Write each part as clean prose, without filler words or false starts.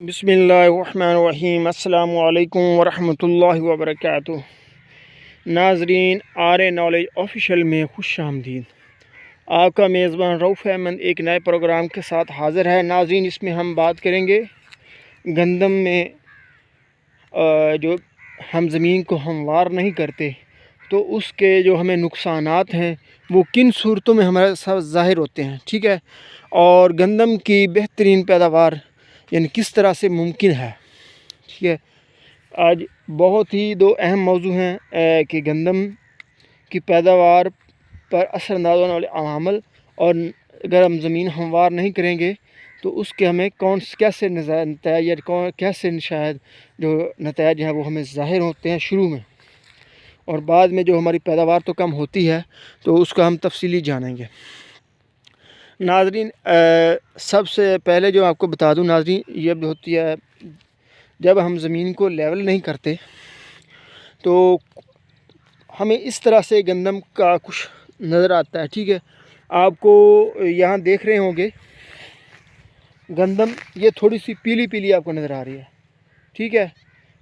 बिस्मिल्लाहिर्रहमानिर्रहीम अस्सलामु अलैकुम वरहमतुल्लाहि वबरकातुह। नाजरीन, आर नॉलेज ऑफिशियल में खुश आमदीद। आपका मेज़बान रऊफ़ अहमद एक नए प्रोग्राम के साथ हाज़िर है। नाजरीन, इसमें हम बात करेंगे गंदम में जो हम ज़मीन को हमवार नहीं करते तो उसके जो हमें नुकसानात हैं वो किन सूरतों में हमारे साथ ज़ाहिर होते हैं। ठीक है, और गंदम की बेहतरीन पैदावार यानी किस तरह से मुमकिन है। ठीक है, आज बहुत ही दो अहम मौजू हैं कि गंदम की पैदावार पर असरअंदाज होने वाले अवामल, और अगर हम ज़मीन हमवार नहीं करेंगे तो उसके हमें कैसे नतैज या कैसे शायद जो नतैज हैं वो हमें ज़ाहिर होते हैं शुरू में, और बाद में जो हमारी पैदावार तो कम होती है तो उसका हम तफसीली जानेंगे। नाजरीन, सबसे पहले जो आपको बता दूं नाजरीन, ये होती है जब हम ज़मीन को लेवल नहीं करते तो हमें इस तरह से गंदम का कुछ नज़र आता है। ठीक है, आपको यहाँ देख रहे होंगे गंदम ये थोड़ी सी पीली पीली आपको नज़र आ रही है। ठीक है,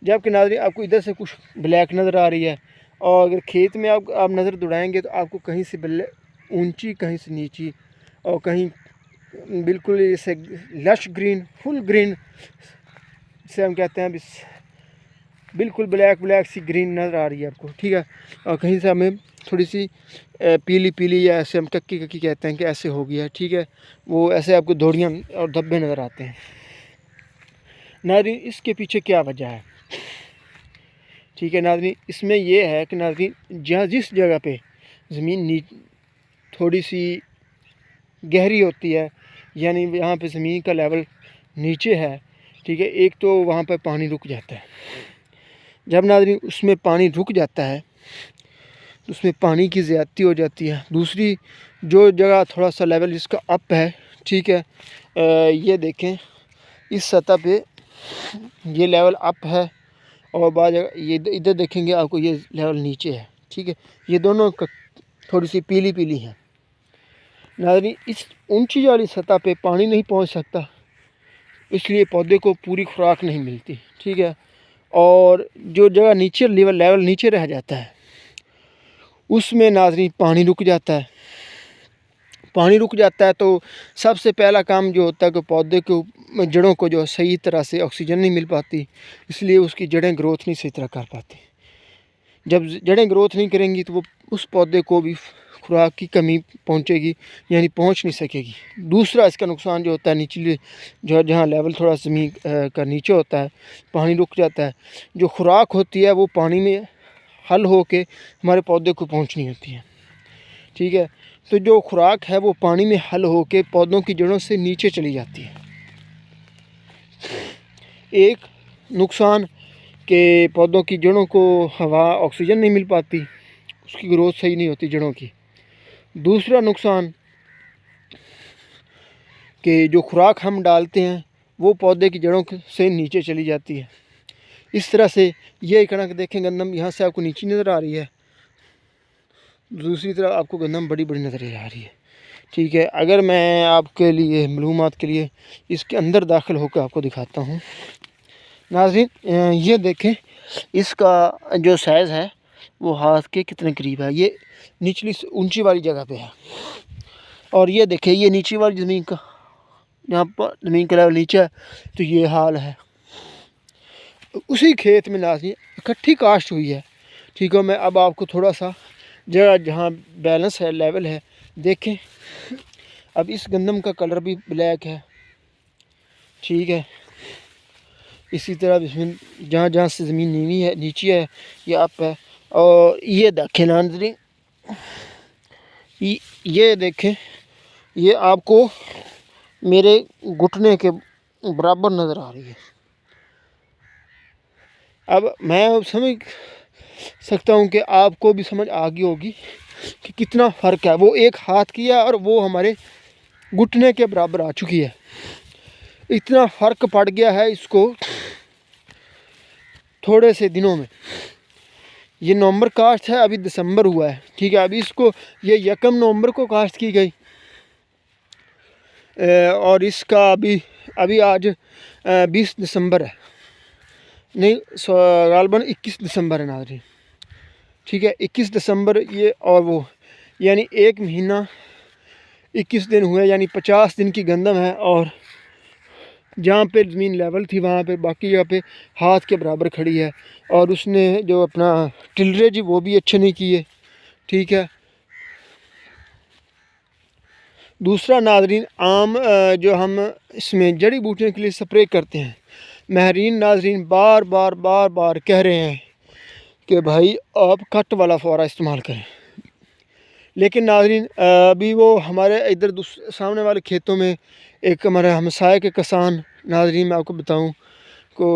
जबकि नाजरीन आपको इधर से कुछ ब्लैक नज़र आ रही है, और अगर खेत में आप नज़र दौड़ाएंगे तो आपको कहीं से ऊंची कहीं से नीची और कहीं बिल्कुल इसे लश ग्रीन फुल ग्रीन से हम कहते हैं, बिल्कुल ब्लैक सी ग्रीन नज़र आ रही है आपको। ठीक है, और कहीं से हमें थोड़ी सी पीली पीली या ऐसे हम कक्की कक्की कहते हैं कि ऐसे हो गया है। ठीक है, वो ऐसे आपको धोड़ियाँ और धब्बे नज़र आते हैं। नाज़रीन, इसके पीछे क्या वजह है? ठीक है नाज़रीन, इसमें ये है कि नाज़रीन जहाँ जिस जगह पे ज़मीन थोड़ी सी गहरी होती है, यानी यहाँ पे ज़मीन का लेवल नीचे है, ठीक है, एक तो वहाँ पर पानी रुक जाता है। जब नाज़रीन उसमें पानी रुक जाता है तो उसमें पानी की ज़्यादती हो जाती है। दूसरी जो जगह थोड़ा सा लेवल जिसका अप है, ठीक है, ये देखें इस सतह पे ये लेवल अप है, और बाद ये इधर देखेंगे आपको ये लेवल नीचे है। ठीक है, ये दोनों थोड़ी सी पीली पीली हैं। नाज़रीन, इस ऊंची वाली सतह पे पानी नहीं पहुंच सकता, इसलिए पौधे को पूरी खुराक नहीं मिलती। ठीक है, और जो जगह नीचे लेवल नीचे रह जाता है उसमें नाज़रीन पानी रुक जाता है। पानी रुक जाता है तो सबसे पहला काम जो होता है कि पौधे को जड़ों को जो सही तरह से ऑक्सीजन नहीं मिल पाती, इसलिए उसकी जड़ें ग्रोथ नहीं सही तरह कर पाती। जब जड़ें ग्रोथ नहीं करेंगी तो वो उस पौधे को भी खुराक की कमी पहुंचेगी, यानी पहुंच नहीं सकेगी। दूसरा इसका नुकसान जो होता है निचले जो जहाँ लेवल थोड़ा ज़मीन का नीचे होता है, पानी रुक जाता है, जो खुराक होती है वो पानी में हल हो के हमारे पौधे को पहुंचनी होती है। ठीक है, तो जो खुराक है वो पानी में हल हो के पौधों की जड़ों से नीचे चली जाती है। एक नुकसान कि पौधों की जड़ों को हवा ऑक्सीजन नहीं मिल पाती, उसकी ग्रोथ सही नहीं होती जड़ों की। दूसरा नुकसान कि जो खुराक हम डालते हैं वो पौधे की जड़ों से नीचे चली जाती है। इस तरह से ये कणक देखें गंदम यहाँ से आपको नीचे नज़र आ रही है, दूसरी तरफ आपको गंदम बड़ी बड़ी नज़र आ रही है। ठीक है, अगर मैं आपके लिए मालूमात के लिए इसके अंदर दाखिल होकर आपको दिखाता हूँ। नाज़रीन, ये देखें इसका जो साइज़ है वो हाथ के कितने करीब है। ये निचली ऊंची वाली जगह पे है, और ये देखें ये नीची वाली ज़मीन का, जहाँ पर ज़मीन का लेवल नीचे है तो ये हाल है। उसी खेत में नाज़रीन इकट्ठी काश्त हुई है। ठीक है, मैं अब आपको थोड़ा सा जगह जहाँ बैलेंस है लेवल है देखें। अब इस गंदम का कलर भी ब्लैक है। ठीक है, इसी तरह इसमें जहाँ जहाँ से ज़मीन नीवी है नीचे है ये अप है। और ये देखें नाज़रीन, ये देखें ये आपको मेरे घुटने के बराबर नज़र आ रही है। अब मैं समझ सकता हूँ कि आपको भी समझ आ गई होगी कि कितना फ़र्क है। वो एक हाथ की है और वो हमारे घुटने के बराबर आ चुकी है। इतना फ़र्क पड़ गया है इसको थोड़े से दिनों में। ये नवंबर काश्त है, अभी दिसंबर हुआ है। ठीक है, अभी इसको ये 1 नवंबर को काश्त की गई, और इसका अभी अभी आज 20 दिसंबर है, नहीं गालबन 21 दिसंबर है नाज़रीन, ठीक है 21 दिसंबर ये, और वो यानी 1 महीना 21 दिन हुए, यानी 50 दिन की गंदम है। और जहाँ पे ज़मीन लेवल थी वहाँ पे बाकी जगह पे हाथ के बराबर खड़ी है। और उसने जो अपना टिलरेज वो भी अच्छे नहीं किए, ठीक है। दूसरा नाजरीन, आम जो हम इसमें जड़ी बूटियों के लिए स्प्रे करते हैं, महरीन नाजरीन बार बार कह रहे हैं कि भाई आप कट वाला फुवारा इस्तेमाल करें। लेकिन नाजरीन अभी वो हमारे इधर सामने वाले खेतों में एक हमारे हमसाये के किसान, नाजरीन मैं आपको बताऊं को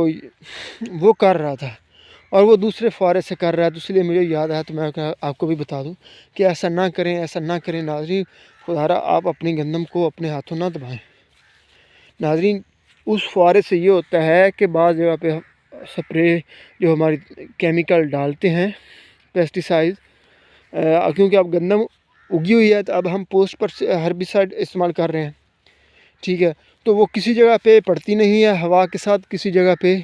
वो कर रहा था और वो दूसरे फुवारे से कर रहा है, तो इसलिए मुझे याद आया तो मैं आपको भी बता दूं कि ऐसा ना करें, ऐसा ना करें नाजरीन। खुदारा आप अपनी गंदम को अपने हाथों ना दबाएं नाजरीन। उस फुवारे से ये होता है कि बाज़ जगह पे स्प्रे जो हमारी केमिकल डालते हैं पेस्टिसाइड, क्योंकि अब गंदम उगी हुई है तो अब हम पोस्ट पर हर्बिसाइड इस्तेमाल कर रहे हैं, ठीक है। तो वो किसी जगह पे पड़ती नहीं है, हवा के साथ किसी जगह पे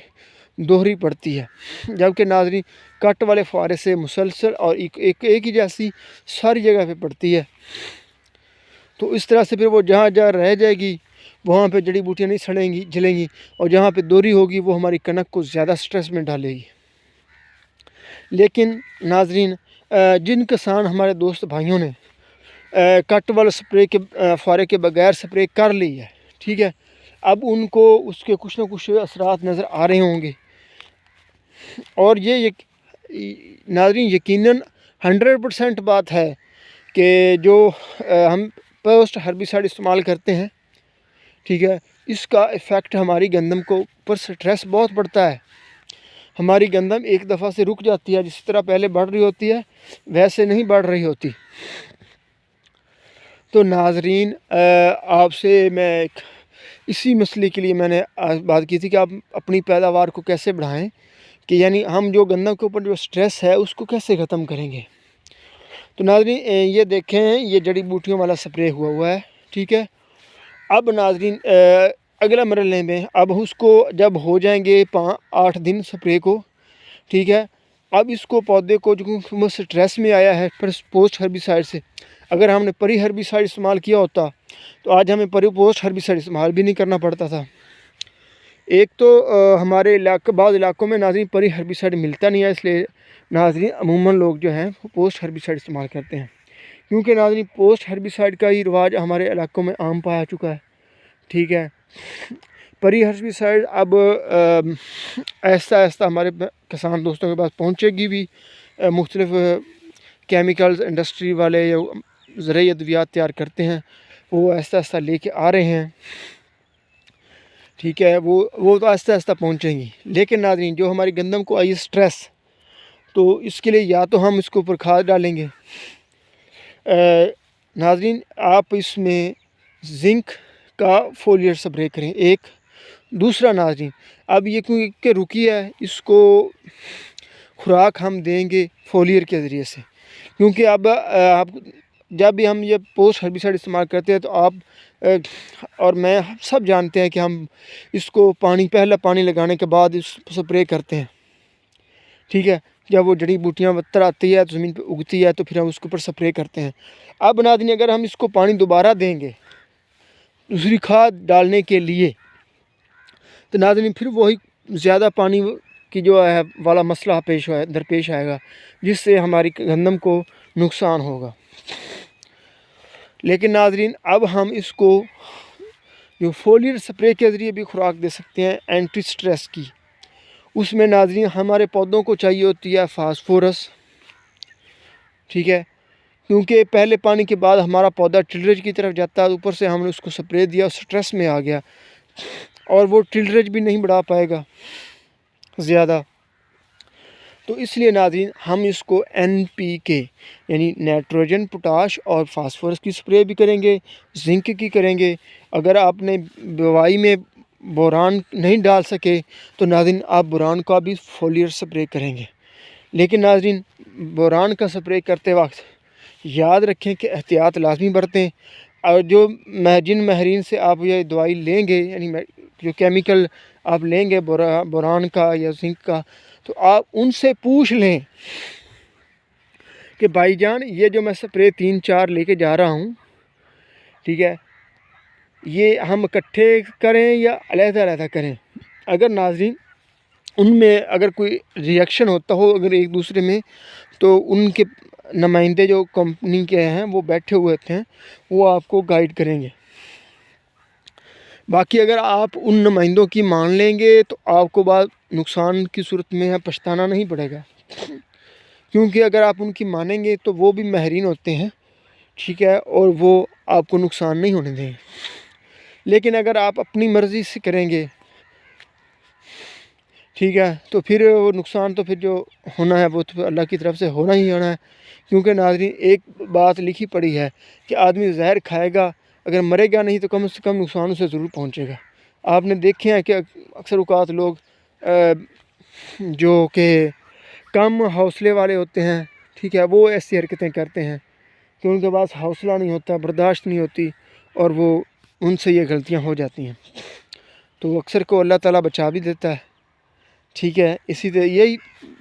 दोहरी पड़ती है, जबकि नाजरीन कट वाले फुवारे से मुसलसल और एक ही जैसी सारी जगह पे पड़ती है। तो इस तरह से फिर वो जहाँ जहाँ रह जाएगी वहाँ पे जड़ी बूटियाँ नहीं सड़ेंगी जलेंगी, और जहाँ पे दोहरी होगी वो हमारी कनक को ज़्यादा स्ट्रेस में डालेगी। लेकिन नाजरीन जिन किसान हमारे दोस्त भाइयों ने कट वाले स्प्रे के फुवारे के बगैर स्प्रे कर ली है, ठीक है, अब उनको उसके कुछ ना कुछ असरात नज़र आ रहे होंगे। और ये नाजरीन यकीनन 100% बात है कि जो हम पोस्ट हर्बिसाइड इस्तेमाल करते हैं, ठीक है, इसका इफ़ेक्ट हमारी गंदम को ऊपर स्ट्रेस बहुत पड़ता है। हमारी गंदम एक दफ़ा से रुक जाती है, जिस तरह पहले बढ़ रही होती है वैसे नहीं बढ़ रही होती। तो नाजरीन आपसे मैं इसी मसले के लिए मैंने आज बात की थी कि आप अपनी पैदावार को कैसे बढ़ाएं, कि यानी हम जो गंदम के ऊपर जो स्ट्रेस है उसको कैसे ख़त्म करेंगे। तो नाजरीन ये देखें, ये जड़ी बूटियों वाला स्प्रे हुआ है, ठीक है। अब नाजरीन अगला मरहले में अब उसको जब हो जाएंगे 5-8 दिन स्प्रे को, ठीक है, अब इसको पौधे को जो स्ट्रेस में आया है पोस्ट हर्बिसाइड से, अगर हमने परी हर्बिसाइड इस्तेमाल किया होता तो आज हमें परी पोस्ट हर्बिसाइड इस्तेमाल भी नहीं करना पड़ता था। एक तो हमारे बाद इलाकों में नाजरीन परी हर्बिसाइड मिलता नहीं है, इसलिए नाजरीन अमूमन लोग जो हैं वो पोस्ट हर्बिसाइड इस्तेमाल करते हैं, क्योंकि नाजरीन पोस्ट हर्बिसाइड का ही रिवाज हमारे इलाकों में आम पाया चुका है, ठीक है। परी हर्बिसाइड अब ऐसा ऐसा हमारे किसान दोस्तों के पास पहुँचेगी भी, मुख्तलिफ केमिकल्स इंडस्ट्री वाले या ज़रूरी अद्वियात तैयार करते हैं वो ऐसा ऐसा लेके आ रहे हैं, ठीक है, वो तो आहिस्ता आहिस्ता पहुँचेंगी। लेकिन नाज़रीन जो हमारी गंदम को आई स्ट्रेस, तो इसके लिए या तो हम इसके ऊपर खाद डालेंगे, नाज़रीन आप इसमें जिंक का फोलियर स्प्रे करें एक। दूसरा नाज़रीन अब ये क्योंकि रुकी है, इसको खुराक हम देंगे फोलियर के ज़रिए से, क्योंकि अब आप जब भी हम ये पोस्ट हर्बिसाइड इस्तेमाल करते हैं तो आप और मैं सब जानते हैं कि हम इसको पहला पानी लगाने के बाद इस स्प्रे करते हैं, ठीक है। जब वो जड़ी बूटियाँ बत्तर आती है तो ज़मीन पे उगती है तो फिर हम उसके ऊपर स्प्रे करते हैं। अब नाज़रीन अगर हम इसको पानी दोबारा देंगे दूसरी खाद डालने के लिए, तो नाज़रीन फिर वही ज़्यादा पानी की जो है वाला मसला दरपेश आएगा, जिससे हमारी गंदम को नुकसान होगा। लेकिन नाज़रीन अब हम इसको जो फोलियर स्प्रे के ज़रिए भी खुराक दे सकते हैं एंटी स्ट्रेस की। उसमें नाज़रीन हमारे पौधों को चाहिए होती है फास्फोरस, ठीक है, क्योंकि पहले पानी के बाद हमारा पौधा टिलरेज की तरफ जाता है, ऊपर से हमने उसको स्प्रे दिया, स्ट्रेस में आ गया और वो टिलरेज भी नहीं बढ़ा पाएगा ज़्यादा। तो इसलिए नाज़रीन हम इसको NPK यानी नाइट्रोजन, पोटाश और फास्फोरस की स्प्रे भी करेंगे, जिंक की करेंगे। अगर आपने बुवाई में बोरान नहीं डाल सके तो नाज़रीन आप बोरान का भी फोलियर स्प्रे करेंगे। लेकिन नाज़रीन बोरान का स्प्रे करते वक्त याद रखें कि एहतियात लाजमी बरतें, और जिन माहिरीन से आप ये दवाई लेंगे यानी जो केमिकल आप लेंगे बोरान का या जिंक का, तो आप उनसे पूछ लें कि भाईजान ये जो मैं स्प्रे 3-4 लेके जा रहा हूँ, ठीक है, ये हम इकट्ठे करें या अलग-अलग करें। अगर नाज़रीन उनमें अगर कोई रिएक्शन होता हो अगर एक दूसरे में, तो उनके नुमाइंदे जो कंपनी के हैं वो बैठे हुए थे, वो आपको गाइड करेंगे। बाकी अगर आप उन नुमाइंदों की मान लेंगे तो आपको बाद नुकसान की सूरत में पछताना नहीं पड़ेगा, क्योंकि अगर आप उनकी मानेंगे तो वो भी माहिरीन होते हैं, ठीक है, और वो आपको नुकसान नहीं होने देंगे। लेकिन अगर आप अपनी मर्ज़ी से करेंगे, ठीक है, तो फिर वो नुकसान तो फिर जो होना है वो तो अल्लाह की तरफ से होना ही होना है। क्योंकि नाज़रीन एक बात लिखी पड़ी है कि आदमी जहर खाएगा, अगर मरेगा नहीं तो कम से कम नुकसान उसे ज़रूर पहुंचेगा। आपने देखे हैं कि अक्सर औक़ात लोग जो कि कम हौसले वाले होते हैं, ठीक है, वो ऐसी हरकतें करते हैं कि उनके पास हौसला नहीं होता, बर्दाश्त नहीं होती, और वो उनसे ये गलतियाँ हो जाती हैं। तो अक्सर को अल्लाह ताला बचा भी देता है, ठीक है। इसी तरह यही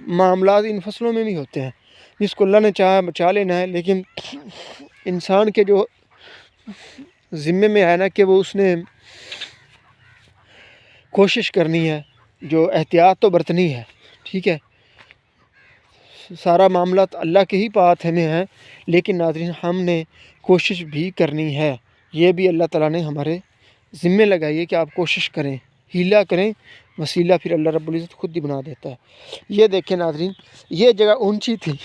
मामलात इन फसलों में भी होते हैं, जिसको अल्लाह ने चाहा बचा लेना है, लेकिन इंसान के जो ज़िम्मे में है ना कि वो उसने कोशिश करनी है, जो एहतियात तो बरतनी है, ठीक है। सारा मामला तो अल्लाह के ही पास में है, लेकिन नाज़रीन हमने कोशिश भी करनी है। ये भी अल्लाह ताला ने हमारे ज़िम्मे लगाई है कि आप कोशिश करें, हीला करें, वसीला फिर अल्लाह रब्बुल इज़्ज़त खुद ही बना देता है। ये देखें नाज़रीन, ये जगह ऊंची थी,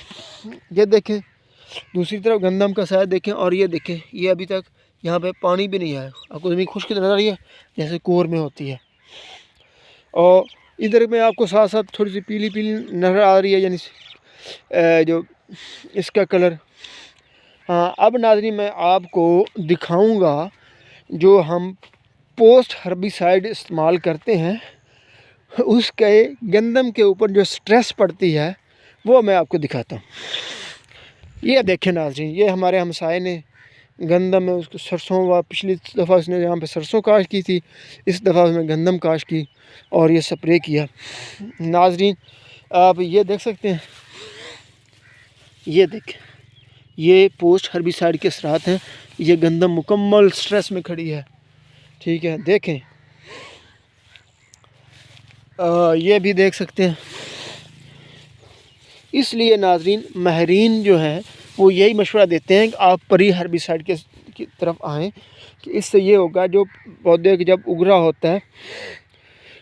ये देखें, दूसरी तरफ गंदम का साया देखें, और ये देखें ये अभी तक यहाँ पे पानी भी नहीं आया। आपको ज़मीन खुश्क नज़र आ रही है जैसे कोर में होती है, और इधर में आपको साथ साथ थोड़ी सी पीली पीली नज़र आ रही है, यानी जो इसका कलर। हाँ, अब नाज़रीन मैं आपको दिखाऊंगा जो हम पोस्ट हर्बिसाइड इस्तेमाल करते हैं, उसके गंदम के ऊपर जो स्ट्रेस पड़ती है वो मैं आपको दिखाता हूँ। ये देखें नाज़रीन, ये हमारे हमसाये ने गंदम में उसको सरसों व पिछली दफ़ा उसने यहाँ पे सरसों काश की थी, इस दफ़ा उसने गंदम काश की और ये स्प्रे किया। नाज़रीन आप ये देख सकते हैं, ये देखें, ये पोस्ट हर्बिसाइड के असरात हैं। ये गंदम मुकम्मल स्ट्रेस में खड़ी है, ठीक है, देखें। ये भी देख सकते हैं। इसलिए नाज़रीन माहिरीन जो हैं वो यही मशवरा देते हैं कि आप प्री हर्बिसाइड की तरफ आएँ, कि इससे ये होगा जो पौधे के जब उग रहा होता है,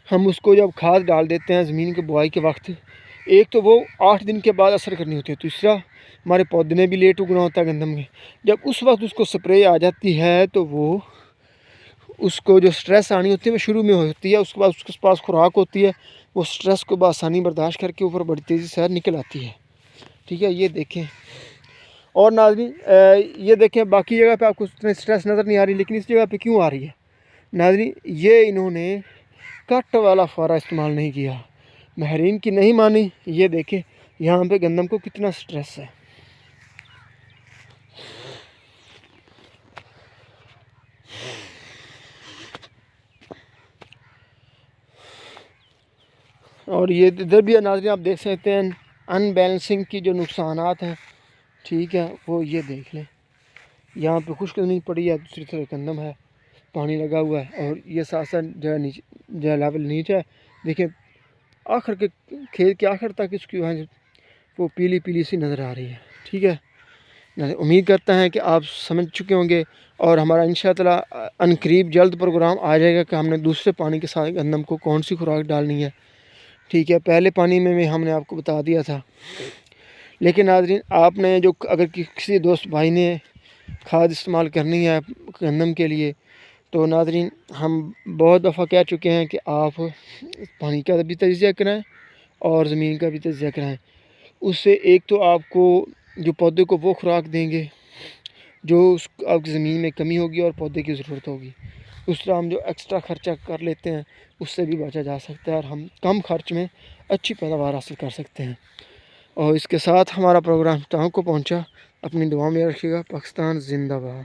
हम उसको जब खाद डाल देते हैं ज़मीन के बुआई के वक्त, एक तो वो 8 दिन के बाद असर करनी होती है, दूसरा हमारे पौधे ने भी लेट उगना होता है गंदम के। जब उस वक्त उसको स्प्रे आ जाती है तो वो उसको जो स्ट्रेस आनी होती है वो शुरू में होती है, उसके बाद उसके पास खुराक होती है, वो स्ट्रेस को बआसानी बर्दाश्त करके ऊपर बड़ी तेज़ी से निकल आती है, ठीक है। ये देखें, और नाज़रीन ये देखें, बाकी जगह पे आपको उतनी स्ट्रेस नज़र नहीं आ रही, लेकिन इस जगह पे क्यों आ रही है नाज़रीन? ये इन्होंने कट वाला फारा इस्तेमाल नहीं किया, माहिरीन की नहीं मानी। ये देखें यहाँ पे गंदम को कितना स्ट्रेस है। और ये इधर भी नाज़रीन आप देख सकते हैं अनबैलेंसिंग की जो नुकसानात हैं, ठीक है, वो ये देख लें। यहाँ पे खुश्क ज़मीन पड़ी है, दूसरी तरफ गंदम है, पानी लगा हुआ है, और ये साथ साथ जो नीचे जो लेवल नीचे है, देखिए आखिर के खेत के आखिर तक इसकी वहाँ वो पीली पीली सी नज़र आ रही है, ठीक है। उम्मीद करता है कि आप समझ चुके होंगे, और हमारा इंशाअल्लाह अनकरीब जल्द प्रोग्राम आ जाएगा कि हमने दूसरे पानी के साथ गंदम को कौन सी खुराक डालनी है, ठीक है। पहले पानी में भी हमने आपको बता दिया था, लेकिन नाज़रीन आपने जो अगर किसी दोस्त भाई ने खाद इस्तेमाल करनी है गंदम के लिए, तो नाज़रीन हम बहुत दफ़ा कह चुके हैं कि आप पानी का भी तजिया कराएँ और ज़मीन का भी तजिया कराएँ। उससे एक तो आपको जो पौधे को वो खुराक देंगे जो उस आपकी ज़मीन में कमी होगी और पौधे की ज़रूरत होगी। दूसरा हम जो एक्स्ट्रा ख़र्चा कर लेते हैं उससे भी बचा जा सकता है, और हम कम खर्च में अच्छी पैदावार हासिल कर सकते हैं। और इसके साथ हमारा प्रोग्राम तक को पहुँचा। अपनी दुआ में रखिएगा। पाकिस्तान ज़िंदाबाद।